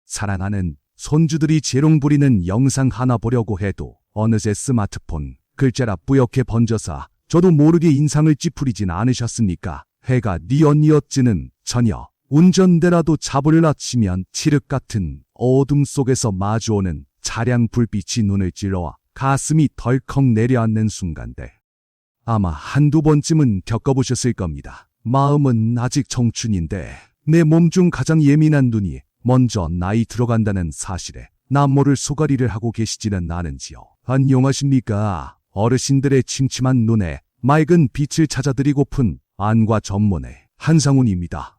사랑하는 손주들이 재롱 부리는 영상 하나 보려고 해도 어느새 스마트폰 글자라 뿌옇게 번져서 저도 모르게 인상을 찌푸리진 않으셨습니까? 해가 뉘엿뉘엿지는 저녁, 운전대라도 잡으려 치면 칠흑 같은 어둠 속에서 마주오는 차량 불빛이 눈을 찔러와 가슴이 덜컥 내려앉는 순간들. 아마 한두 번쯤은 겪어보셨을 겁니다. 마음은 아직 청춘인데 내 몸 중 가장 예민한 눈이 먼저 나이 들어간다는 사실에 남모를 소가리를 하고 계시지는 않은지요. 안녕하십니까. 어르신들의 침침한 눈에 맑은 빛을 찾아드리고픈 안과 전문의 한상훈입니다.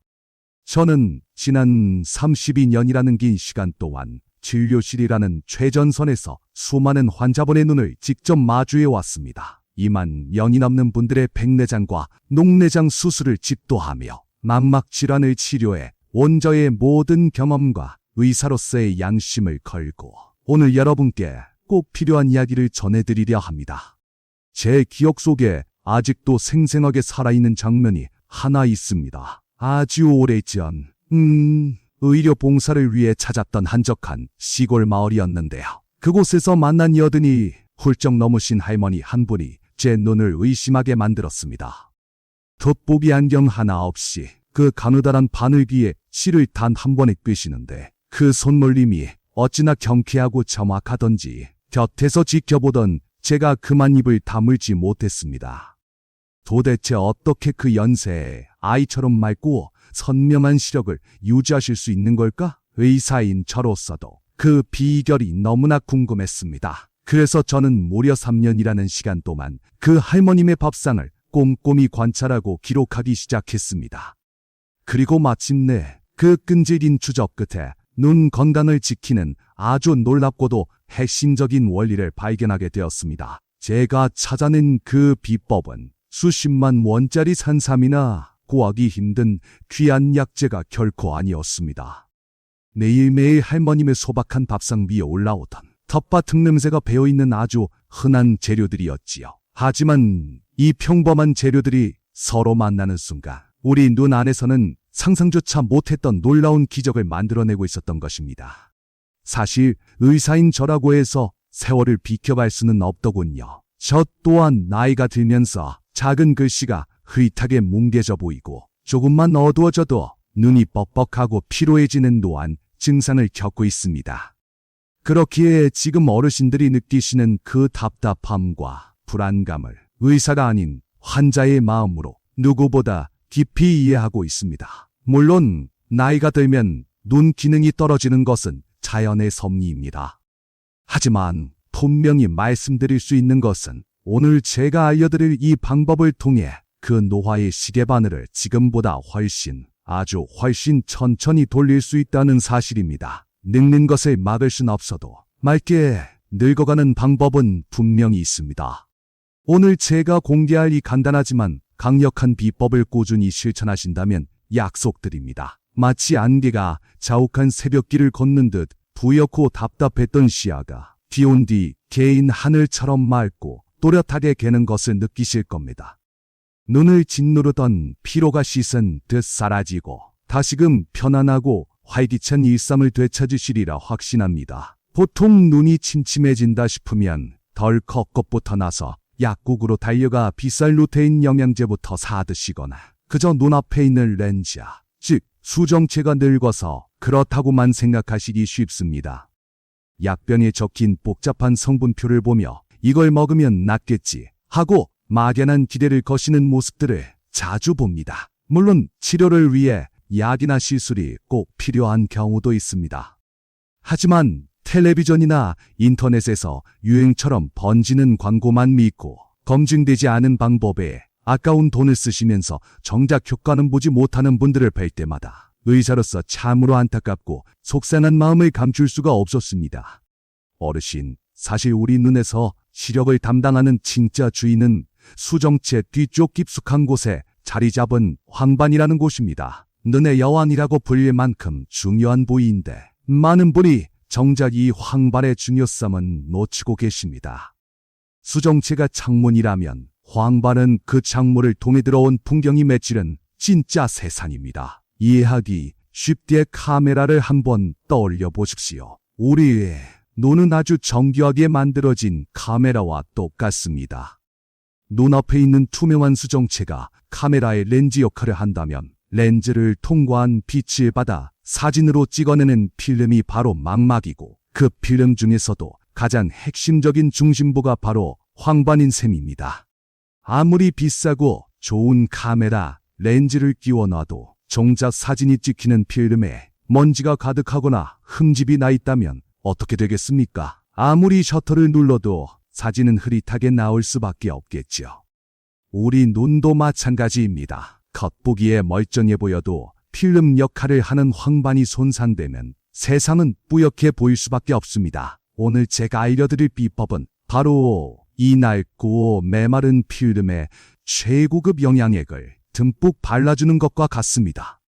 저는 지난 32년이라는 긴 시간 동안 진료실이라는 최전선에서 수많은 환자분의 눈을 직접 마주해 왔습니다. 2만 년이 넘는 분들의 백내장과 녹내장 수술을 집도하며 망막 질환을 치료해 온 저의 모든 경험과 의사로서의 양심을 걸고 오늘 여러분께 꼭 필요한 이야기를 전해드리려 합니다. 제 기억 속에 아직도 생생하게 살아있는 장면이 하나 있습니다. 아주 오래전, 의료 봉사를 위해 찾았던 한적한 시골 마을이었는데요. 그곳에서 만난 여든이 훌쩍 넘으신 할머니 한 분이 제 눈을 의심하게 만들었습니다. 돋보기 안경 하나 없이 그 가느다란 바늘귀에 실을 단 한 번에 끄시는데 그 손놀림이 어찌나 경쾌하고 정확하던지 곁에서 지켜보던 제가 그만 입을 다물지 못했습니다. 도대체 어떻게 그 연세에 아이처럼 맑고 선명한 시력을 유지하실 수 있는 걸까? 의사인 저로서도 그 비결이 너무나 궁금했습니다. 그래서 저는 무려 3년이라는 시간 동안 그 할머님의 밥상을 꼼꼼히 관찰하고 기록하기 시작했습니다. 그리고 마침내 그 끈질긴 추적 끝에 눈 건강을 지키는 아주 놀랍고도 핵심적인 원리를 발견하게 되었습니다. 제가 찾아낸 그 비법은 수십만 원짜리 산삼이나 구하기 힘든 귀한 약재가 결코 아니었습니다. 매일매일 할머님의 소박한 밥상 위에 올라오던 텃밭 흙냄새가 배어있는 아주 흔한 재료들이었지요. 하지만 이 평범한 재료들이 서로 만나는 순간 우리 눈 안에서는 상상조차 못했던 놀라운 기적을 만들어내고 있었던 것입니다. 사실 의사인 저라고 해서 세월을 비켜갈 수는 없더군요. 저 또한 나이가 들면서 작은 글씨가 흐릿하게 뭉개져 보이고 조금만 어두워져도 눈이 뻑뻑하고 피로해지는 또한 증상을 겪고 있습니다. 그렇기에 지금 어르신들이 느끼시는 그 답답함과 불안감을 의사가 아닌 환자의 마음으로 누구보다 깊이 이해하고 있습니다. 물론 나이가 들면 눈 기능이 떨어지는 것은 자연의 섭리입니다. 하지만 분명히 말씀드릴 수 있는 것은 오늘 제가 알려드릴 이 방법을 통해 그 노화의 시계바늘을 지금보다 아주 훨씬 천천히 돌릴 수 있다는 사실입니다. 늙는 것을 막을 순 없어도 맑게 늙어가는 방법은 분명히 있습니다. 오늘 제가 공개할 이 간단하지만 강력한 비법을 꾸준히 실천하신다면 약속드립니다. 마치 안개가 자욱한 새벽길을 걷는 듯 부옇고 답답했던 시야가 비온 뒤 개인 하늘처럼 맑고 또렷하게 개는 것을 느끼실 겁니다. 눈을 짓누르던 피로가 씻은 듯 사라지고 다시금 편안하고 활기찬 일상을 되찾으시리라 확신합니다. 보통 눈이 침침해진다 싶으면 덜컥 겁부터 나서 약국으로 달려가 비쌀 루테인 영양제부터 사드시거나 그저 눈앞에 있는 렌즈, 즉 수정체가 늙어서 그렇다고만 생각하시기 쉽습니다. 약병에 적힌 복잡한 성분표를 보며 이걸 먹으면 낫겠지 하고 막연한 기대를 거시는 모습들을 자주 봅니다. 물론 치료를 위해 약이나 시술이 꼭 필요한 경우도 있습니다. 하지만 텔레비전이나 인터넷에서 유행처럼 번지는 광고만 믿고 검증되지 않은 방법에 아까운 돈을 쓰시면서 정작 효과는 보지 못하는 분들을 뵐 때마다 의사로서 참으로 안타깝고 속상한 마음을 감출 수가 없었습니다. 어르신, 사실 우리 눈에서 시력을 담당하는 진짜 주인은 수정체 뒤쪽 깊숙한 곳에 자리 잡은 황반이라는 곳입니다. 눈의 여왕이라고 불릴 만큼 중요한 부위인데 많은 분이 정작 이 황반의 중요성은 놓치고 계십니다. 수정체가 창문이라면 황반은 그 창문을 통해 들어온 풍경이 맺히는 진짜 세상입니다. 이해하기 쉽게 카메라를 한번 떠올려 보십시오. 우리의 눈은 아주 정교하게 만들어진 카메라와 똑같습니다. 눈앞에 있는 투명한 수정체가 카메라의 렌즈 역할을 한다면 렌즈를 통과한 빛을 받아 사진으로 찍어내는 필름이 바로 망막이고 그 필름 중에서도 가장 핵심적인 중심부가 바로 황반인 셈입니다. 아무리 비싸고 좋은 카메라, 렌즈를 끼워 놔도 정작 사진이 찍히는 필름에 먼지가 가득하거나 흠집이 나 있다면 어떻게 되겠습니까? 아무리 셔터를 눌러도 사진은 흐릿하게 나올 수밖에 없겠죠. 우리 눈도 마찬가지입니다. 겉보기에 멀쩡해 보여도 필름 역할을 하는 황반이 손상되면 세상은 뿌옇게 보일 수밖에 없습니다. 오늘 제가 알려드릴 비법은 바로 이 낡고 메마른 필름에 최고급 영양액을 듬뿍 발라주는 것과 같습니다.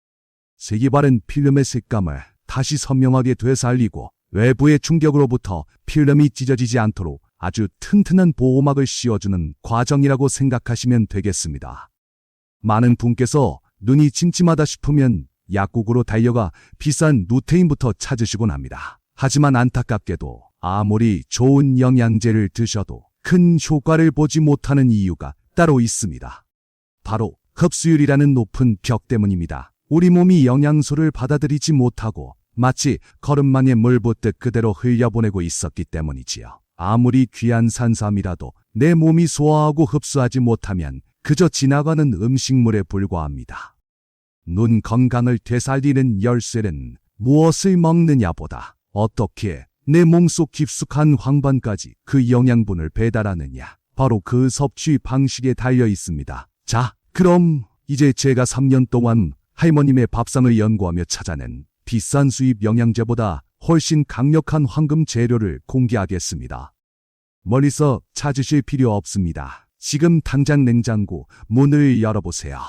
색이 바른 필름의 색감을 다시 선명하게 되살리고 외부의 충격으로부터 필름이 찢어지지 않도록 아주 튼튼한 보호막을 씌워주는 과정이라고 생각하시면 되겠습니다. 많은 분께서 눈이 침침하다 싶으면 약국으로 달려가 비싼 루테인부터 찾으시곤 합니다. 하지만 안타깝게도 아무리 좋은 영양제를 드셔도 큰 효과를 보지 못하는 이유가 따로 있습니다. 바로 흡수율이라는 높은 벽 때문입니다. 우리 몸이 영양소를 받아들이지 못하고 마치 거름망에 물 붓듯 그대로 흘려보내고 있었기 때문이지요. 아무리 귀한 산삼이라도 내 몸이 소화하고 흡수하지 못하면 그저 지나가는 음식물에 불과합니다. 눈 건강을 되살리는 열쇠는 무엇을 먹느냐보다 어떻게 내 몸속 깊숙한 황반까지 그 영양분을 배달하느냐, 바로 그 섭취 방식에 달려 있습니다. 자, 그럼 이제 제가 3년 동안 할머님의 밥상을 연구하며 찾아낸 비싼 수입 영양제보다 훨씬 강력한 황금 재료를 공개하겠습니다. 멀리서 찾으실 필요 없습니다. 지금 당장 냉장고 문을 열어보세요.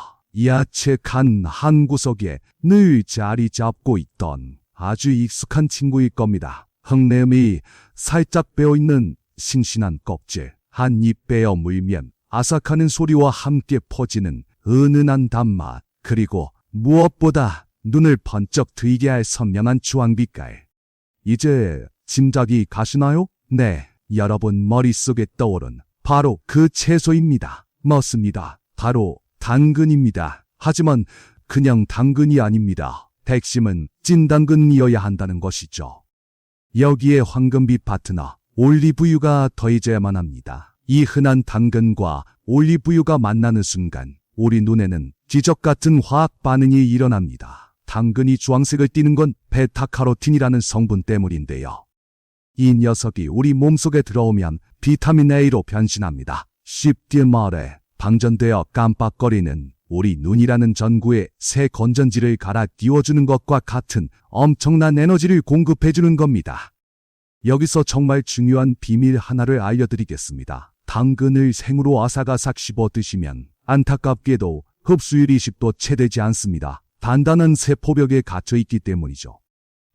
야채칸 한 구석에 늘 자리 잡고 있던 아주 익숙한 친구일 겁니다. 흙내음이 살짝 배어있는 싱싱한 껍질, 한 입 베어 물면 아삭하는 소리와 함께 퍼지는 은은한 단맛, 그리고 무엇보다 눈을 번쩍 뜨이게 할 선명한 주황빛깔. 이제 짐작이 가시나요? 네, 여러분 머릿속에 떠오른 바로 그 채소입니다. 맞습니다. 바로 당근입니다. 하지만 그냥 당근이 아닙니다. 핵심은 찐당근이어야 한다는 것이죠. 여기에 황금빛 파트너 올리브유가 더해져야만 합니다. 이 흔한 당근과 올리브유가 만나는 순간 우리 눈에는 기적 같은 화학 반응이 일어납니다. 당근이 주황색을 띠는 건 베타카로틴이라는 성분 때문인데요. 이 녀석이 우리 몸속에 들어오면 비타민 A로 변신합니다. 쉽게 말해 방전되어 깜빡거리는 우리 눈이라는 전구에 새 건전지를 갈아 끼워주는 것과 같은 엄청난 에너지를 공급해주는 겁니다. 여기서 정말 중요한 비밀 하나를 알려드리겠습니다. 당근을 생으로 아삭아삭 씹어 드시면 안타깝게도 흡수율이 10도 채 되지 않습니다. 단단한 세포벽에 갇혀있기 때문이죠.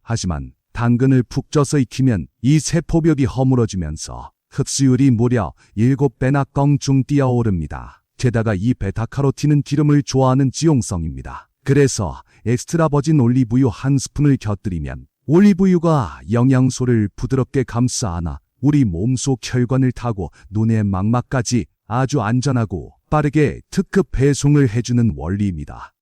하지만 당근을 푹 쪄서 익히면 이 세포벽이 허물어지면서 흡수율이 무려 7배나 껑충 뛰어오릅니다. 게다가 이 베타카로틴은 기름을 좋아하는 지용성입니다. 그래서 엑스트라 버진 올리브유 한 스푼을 곁들이면 올리브유가 영양소를 부드럽게 감싸 안아 우리 몸속 혈관을 타고 눈의 망막까지 아주 안전하고 빠르게 특급 배송을 해주는 원리입니다.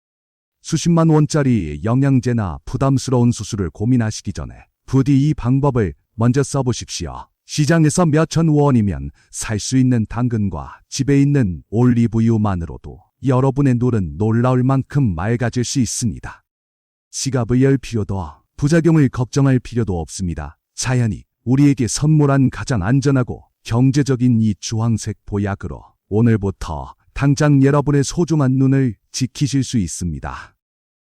수십만 원짜리 영양제나 부담스러운 수술을 고민하시기 전에 부디 이 방법을 먼저 써보십시오. 시장에서 몇천 원이면 살 수 있는 당근과 집에 있는 올리브유만으로도 여러분의 눈은 놀라울 만큼 맑아질 수 있습니다. 지갑을 열 필요도, 부작용을 걱정할 필요도 없습니다. 자연이 우리에게 선물한 가장 안전하고 경제적인 이 주황색 보약으로 오늘부터 당장 여러분의 소중한 눈을 지키실 수 있습니다.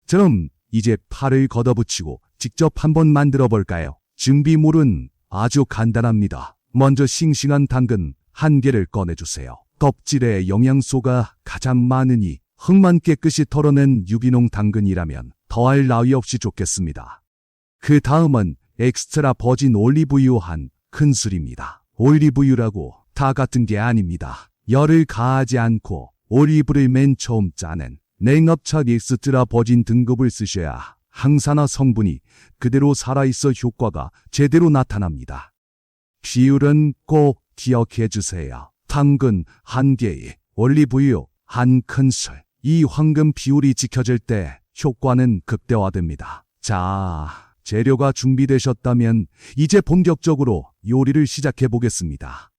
그럼 이제 팔을 걷어붙이고 직접 한번 만들어 볼까요? 준비물은 아주 간단합니다. 먼저 싱싱한 당근 1개를 꺼내주세요. 껍질에 영양소가 가장 많으니 흙만 깨끗이 털어낸 유기농 당근이라면 더할 나위 없이 좋겠습니다. 그 다음은 엑스트라 버진 올리브유 한 큰술입니다. 올리브유라고 다 같은 게 아닙니다. 열을 가하지 않고 올리브를 맨 처음 짜낸 냉업착 엑스트라 버진 등급을 쓰셔야 항산화 성분이 그대로 살아있어 효과가 제대로 나타납니다. 비율은 꼭 기억해 주세요. 당근 1개에 올리브유 1큰술. 이 황금 비율이 지켜질 때 효과는 극대화됩니다. 자, 재료가 준비되셨다면 이제 본격적으로 요리를 시작해 보겠습니다.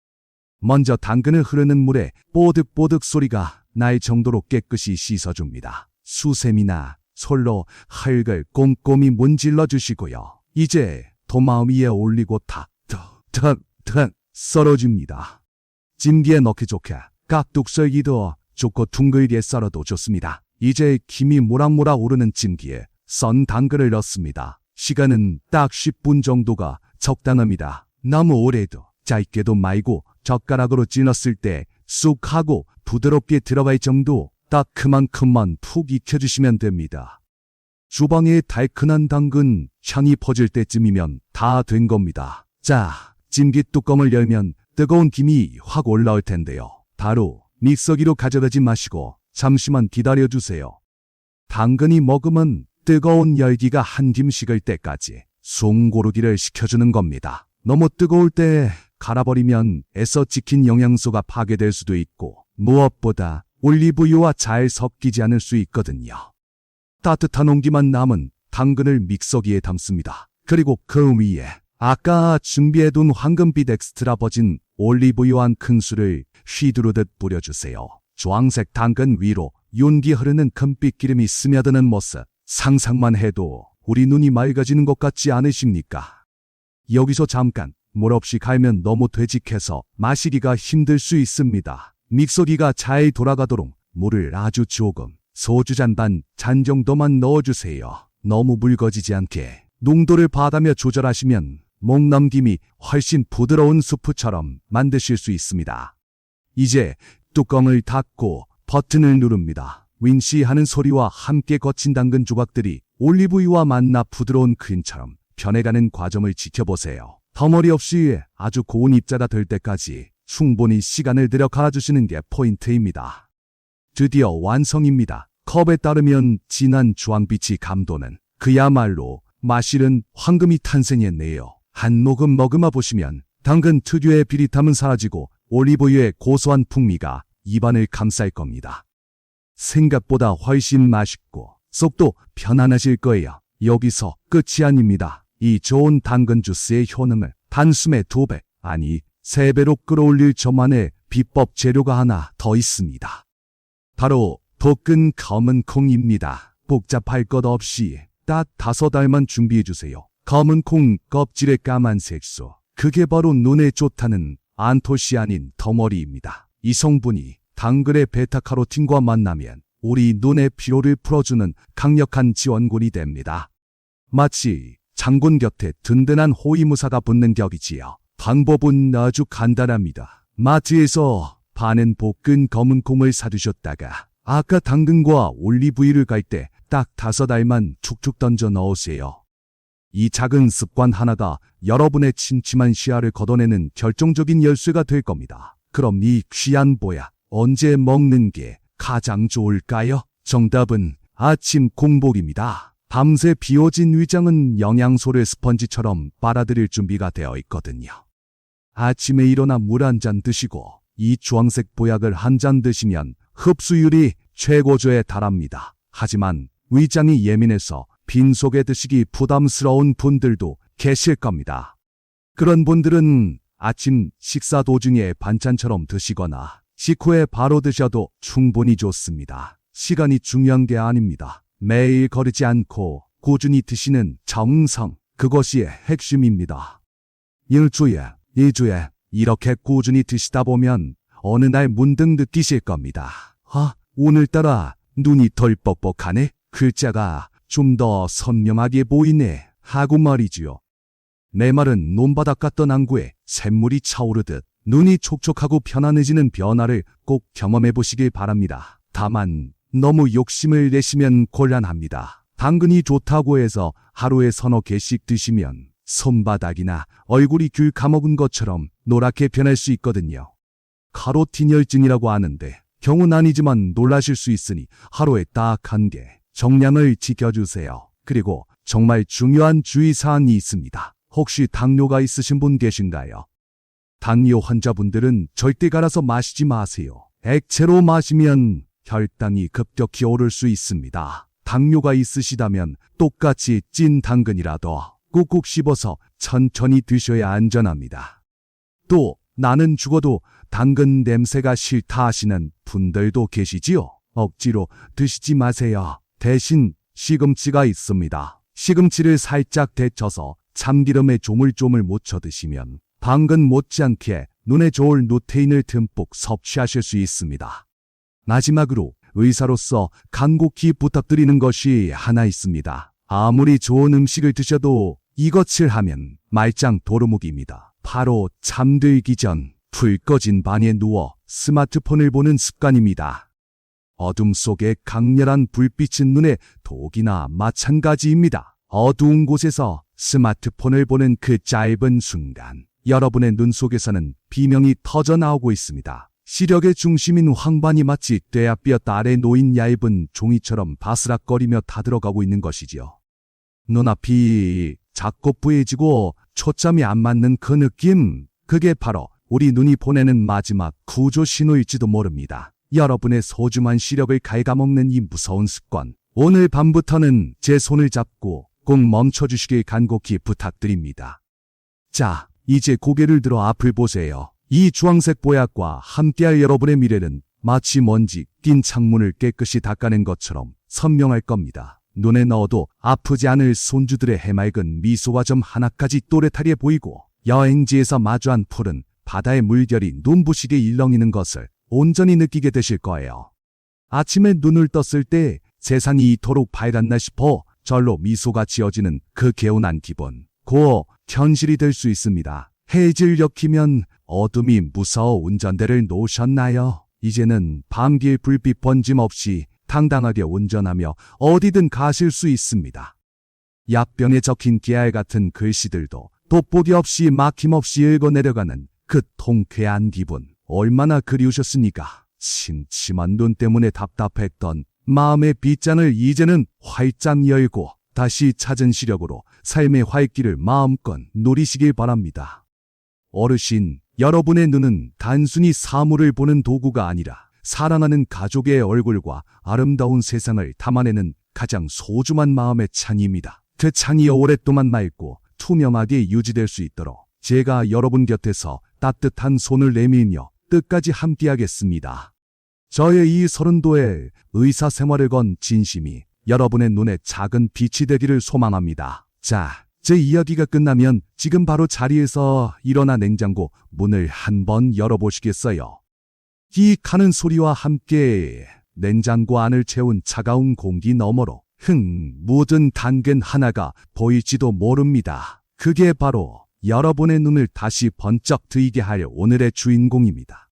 먼저 당근을 흐르는 물에 뽀득뽀득 소리가 날 정도로 깨끗이 씻어줍니다. 수세미나 솔로 흙을 꼼꼼히 문질러 주시고요. 이제 도마 위에 올리고 탁탁탁 썰어줍니다. 찜기에 넣기 좋게 깍둑썰기도 좋고 둥글게 썰어도 좋습니다. 이제 김이 모락모락 오르는 찜기에 썬 당근을 넣습니다. 시간은 딱 10분 정도가 적당합니다. 너무 오래도 짧게도 말고 젓가락으로 찔렀을 때 쑥 하고 부드럽게 들어갈 정도 딱 그만큼만 푹 익혀주시면 됩니다. 주방에 달큰한 당근 향이 퍼질 때쯤이면 다 된 겁니다. 자, 찜기 뚜껑을 열면 뜨거운 김이 확 올라올 텐데요. 바로 믹서기로 가져가지 마시고 잠시만 기다려주세요. 당근이 먹으면 뜨거운 열기가 한 김 식을 때까지 숨고르기를 시켜주는 겁니다. 너무 뜨거울 때 갈아버리면 애써 찍힌 영양소가 파괴될 수도 있고 무엇보다 올리브유와 잘 섞이지 않을 수 있거든요. 따뜻한 온기만 남은 당근을 믹서기에 담습니다. 그리고 그 위에 아까 준비해둔 황금빛 엑스트라 버진 올리브유 1큰술을 휘두르듯 뿌려주세요. 주황색 당근 위로 윤기 흐르는 금빛 기름이 스며드는 모습 상상만 해도 우리 눈이 맑아지는 것 같지 않으십니까? 여기서 잠깐 물 없이 갈면 너무 되직해서 마시기가 힘들 수 있습니다. 믹서기가 잘 돌아가도록 물을 아주 조금 소주잔 반 잔 정도만 넣어주세요. 너무 묽어지지 않게 농도를 봐가며 조절하시면 목 넘김이 훨씬 부드러운 수프처럼 만드실 수 있습니다. 이제 뚜껑을 닫고 버튼을 누릅니다. 윈시 하는 소리와 함께 거친 당근 조각들이 올리브유와 만나 부드러운 크림처럼 변해가는 과정을 지켜보세요. 덩어리 없이 아주 고운 입자가 될 때까지 충분히 시간을 들여 갈아주시는 게 포인트입니다. 드디어 완성입니다. 컵에 따르면 진한 주황빛이 감도는 그야말로 맛있는 황금이 탄생했네요. 한 모금 머금어 보시면 당근 특유의 비릿함은 사라지고 올리브유의 고소한 풍미가 입안을 감쌀 겁니다. 생각보다 훨씬 맛있고 속도 편안하실 거예요. 여기서 끝이 아닙니다. 이 좋은 당근 주스의 효능을 단숨에 2배, 아니 3배로 끌어올릴 저만의 비법 재료가 하나 더 있습니다. 바로 볶은 검은 콩입니다. 복잡할 것 없이 딱 5알만 준비해주세요. 검은 콩 껍질의 까만 색소, 그게 바로 눈에 좋다는 안토시아닌 덩어리입니다. 이 성분이 당근의 베타카로틴과 만나면 우리 눈의 피로를 풀어주는 강력한 지원군이 됩니다. 마치 장군 곁에 든든한 호위무사가 붙는 격이지요. 방법은 아주 간단합니다. 마트에서 파는 볶은 검은 콩을 사두셨다가 아까 당근과 올리브유를 갈 때 딱 5알만 축축 던져 넣으세요. 이 작은 습관 하나가 여러분의 침침한 시야를 걷어내는 결정적인 열쇠가 될 겁니다. 그럼 이 귀한 보약 언제 먹는 게 가장 좋을까요? 정답은 아침 공복입니다. 밤새 비워진 위장은 영양소를 스펀지처럼 빨아들일 준비가 되어 있거든요. 아침에 일어나 물 한 잔 드시고 이 주황색 보약을 한 잔 드시면 흡수율이 최고조에 달합니다. 하지만 위장이 예민해서 빈속에 드시기 부담스러운 분들도 계실 겁니다. 그런 분들은 아침 식사 도중에 반찬처럼 드시거나 식후에 바로 드셔도 충분히 좋습니다. 시간이 중요한 게 아닙니다. 매일 거르지 않고 꾸준히 드시는 정성, 그것이 핵심입니다. 1주에, 2주에 이렇게 꾸준히 드시다 보면 어느 날 문득 느끼실 겁니다. 오늘따라 눈이 덜 뻑뻑하네? 글자가 좀 더 선명하게 보이네 하고 말이지요. 내 말은 논바닥 같던 항구에 샘물이 차오르듯 눈이 촉촉하고 편안해지는 변화를 꼭 경험해 보시길 바랍니다. 다만 너무 욕심을 내시면 곤란합니다. 당근이 좋다고 해서 하루에 서너 개씩 드시면 손바닥이나 얼굴이 귤 까먹은 것처럼 노랗게 변할 수 있거든요. 카로틴혈증이라고 하는데 경우는 아니지만 놀라실 수 있으니 하루에 딱 1개 정량을 지켜주세요. 그리고 정말 중요한 주의사항이 있습니다. 혹시 당뇨가 있으신 분 계신가요? 당뇨 환자분들은 절대 갈아서 마시지 마세요. 액체로 마시면 혈당이 급격히 오를 수 있습니다. 당뇨가 있으시다면 똑같이 찐 당근이라도 꾹꾹 씹어서 천천히 드셔야 안전합니다. 또 나는 죽어도 당근 냄새가 싫다 하시는 분들도 계시지요. 억지로 드시지 마세요. 대신 시금치가 있습니다. 시금치를 살짝 데쳐서 참기름에 조물조물 묻혀 드시면 당근 못지않게 눈에 좋을 루테인을 듬뿍 섭취하실 수 있습니다. 마지막으로 의사로서 간곡히 부탁드리는 것이 하나 있습니다. 아무리 좋은 음식을 드셔도 이것을 하면 말짱 도루묵입니다. 바로 잠들기 전 불 꺼진 방에 누워 스마트폰을 보는 습관입니다. 어둠 속에 강렬한 불빛은 눈에 독이나 마찬가지입니다. 어두운 곳에서 스마트폰을 보는 그 짧은 순간, 여러분의 눈 속에서는 비명이 터져 나오고 있습니다. 시력의 중심인 황반이 마치 떼약볕 아래 놓인 얇은 종이처럼 바스락거리며 타들어가고 있는 것이지요. 눈앞이 작고 부해지고 초점이 안 맞는 그 느낌, 그게 바로 우리 눈이 보내는 마지막 구조 신호일지도 모릅니다. 여러분의 소중한 시력을 갉아먹는 이 무서운 습관, 오늘 밤부터는 제 손을 잡고 꼭 멈춰주시길 간곡히 부탁드립니다. 자, 이제 고개를 들어 앞을 보세요. 이 주황색 보약과 함께할 여러분의 미래는 마치 먼지 낀 창문을 깨끗이 닦아낸 것처럼 선명할 겁니다. 눈에 넣어도 아프지 않을 손주들의 해맑은 미소와 점 하나까지 또렷하게 보이고, 여행지에서 마주한 푸른 바다의 물결이 눈부시게 일렁이는 것을 온전히 느끼게 되실 거예요. 아침에 눈을 떴을 때 세상이 이토록 밝았나 싶어 절로 미소가 지어지는 그 개운한 기분, 곧 현실이 될 수 있습니다. 해질 역이면 어둠이 무서워 운전대를 놓으셨나요? 이제는 밤길 불빛 번짐 없이 당당하게 운전하며 어디든 가실 수 있습니다. 약병에 적힌 깨알 같은 글씨들도 돋보기 없이 막힘없이 읽어내려가는 그 통쾌한 기분, 얼마나 그리우셨습니까? 침침한 눈 때문에 답답했던 마음의 빗장을 이제는 활짝 열고 다시 찾은 시력으로 삶의 활기를 마음껏 누리시길 바랍니다. 어르신, 여러분의 눈은 단순히 사물을 보는 도구가 아니라 사랑하는 가족의 얼굴과 아름다운 세상을 담아내는 가장 소중한 마음의 창입니다. 그 창이 오랫동안 맑고 투명하게 유지될 수 있도록 제가 여러분 곁에서 따뜻한 손을 내밀며 끝까지 함께하겠습니다. 저의 이 30도의 의사 생활을 건 진심이 여러분의 눈에 작은 빛이 되기를 소망합니다. 자, 제 이야기가 끝나면 지금 바로 자리에서 일어나 냉장고 문을 한번 열어보시겠어요? 히 하는 소리와 함께 냉장고 안을 채운 차가운 공기 너머로 묻은 당근 하나가 보일지도 모릅니다. 그게 바로 여러분의 눈을 다시 번쩍 뜨이게 할 오늘의 주인공입니다.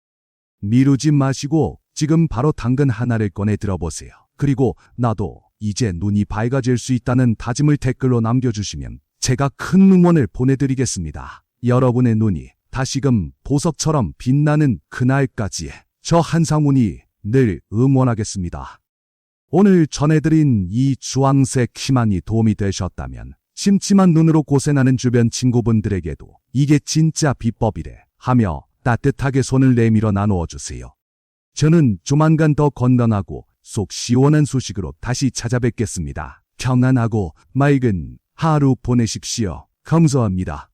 미루지 마시고 지금 바로 당근 하나를 꺼내 들어보세요. 그리고 나도 이제 눈이 밝아질 수 있다는 다짐을 댓글로 남겨주시면 제가 큰 응원을 보내드리겠습니다. 여러분의 눈이 다시금 보석처럼 빛나는 그날까지 저 한상훈이 늘 응원하겠습니다. 오늘 전해드린 이 주황색 희망이 도움이 되셨다면 심심한 눈으로 고생하는 주변 친구분들에게도 이게 진짜 비법이래 하며 따뜻하게 손을 내밀어 나누어 주세요. 저는 조만간 더 건강하고 속 시원한 소식으로 다시 찾아뵙겠습니다. 평안하고 맑은 하루 보내십시오. 감사합니다.